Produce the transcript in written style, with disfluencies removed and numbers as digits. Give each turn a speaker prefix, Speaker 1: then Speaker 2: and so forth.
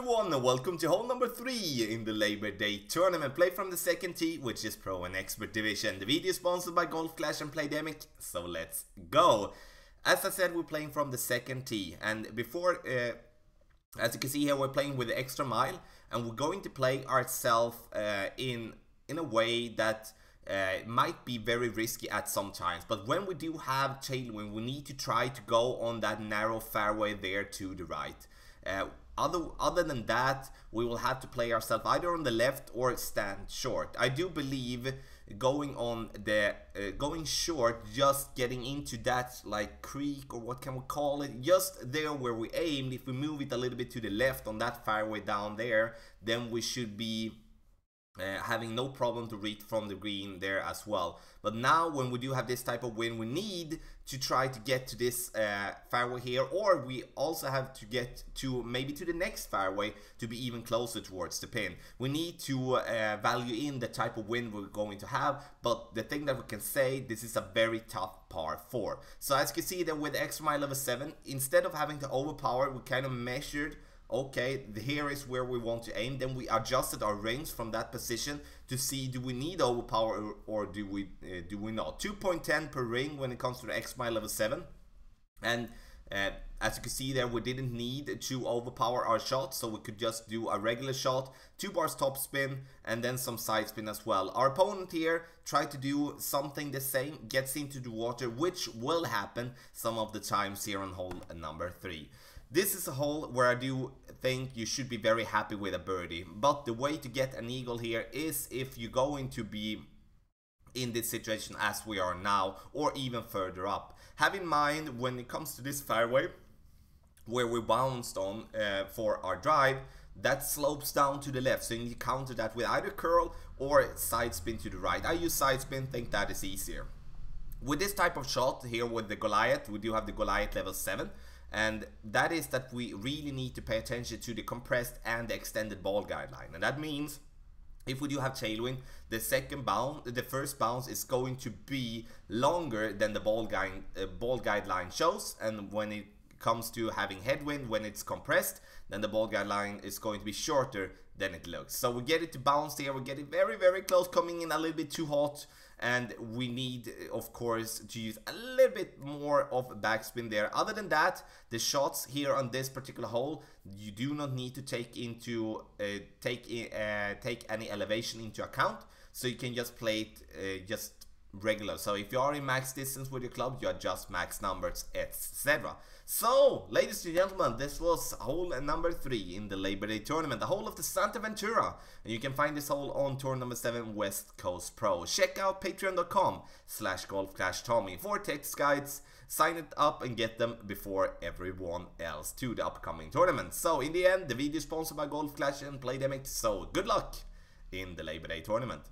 Speaker 1: everyone, and welcome to hole number 3 in the Labor Day tournament. Play from the second tee, which is Pro and Expert Division. The video is sponsored by Golf Clash and Playdemic, so let's go. As I said, we're playing from the second tee, and before, as you can see here, we're playing with the extra mile, and we're going to play ourselves in a way that might be very risky at some times. But when we do have tailwind, we need to try to go on that narrow fairway there to the right. Other than that, we will have to play ourselves either on the left or stand short. I do believe going on the going short, just getting into that like creek, or what can we call it, just there where we aimed. If we move it a little bit to the left on that fairway down there, then we should be having no problem to reach from the green there as well. But now when we do have this type of wind, we need to try to get to this fairway here, or we also have to get to maybe to the next fairway to be even closer towards the pin. We need to value in the type of wind we're going to have, but the thing that we can say, this is a very tough par 4. So as you can see that with extra mile level 7, instead of having to overpower, we kind of measured, okay, here is where we want to aim. Then we adjusted our range from that position to see, do we need overpower or do we not. 2.10 per ring when it comes to the X mile level 7, and as you can see there, we didn't need to overpower our shot, so we could just do a regular shot, 2 bars top spin, and then some side spin as well. Our opponent here tried to do something the same, gets into the water, which will happen some of the times here on hole number 3. This is a hole where I do think you should be very happy with a birdie, but the way to get an eagle here is if you're going to be in this situation as we are now, or even further up. Have in mind, when it comes to this fairway where we bounced on for our drive, that slopes down to the left, so you need to counter that with either curl or side spin to the right. I use side spin, think that is easier. With this type of shot here with the Goliath, we do have the Goliath level 7, and that is that we really need to pay attention to the compressed and the extended ball guideline. And that means if we do have tailwind, the first bounce is going to be longer than the ball guideline shows, and when it comes to having headwind, when it's compressed, then the ball guideline is going to be shorter than it looks. So we get it to bounce here, we get it very, very close, coming in a little bit too hot, and we need, of course, to use a little bit more of backspin there. Other than that, the shots here on this particular hole, you do not need to take any elevation into account, so you can just play it just regular. So if you are in max distance with your club, you adjust max numbers, etc. So, ladies and gentlemen, this was hole number 3 in the Labor Day tournament, the hole of the Santa Ventura, and you can find this hole on tour number 7 West Coast Pro. Check out patreon.com/golfclashtommy for text guides. Sign it up and get them before everyone else to the upcoming tournament. So in the end, the video is sponsored by Golf Clash and Playdemic, so good luck in the Labor Day tournament.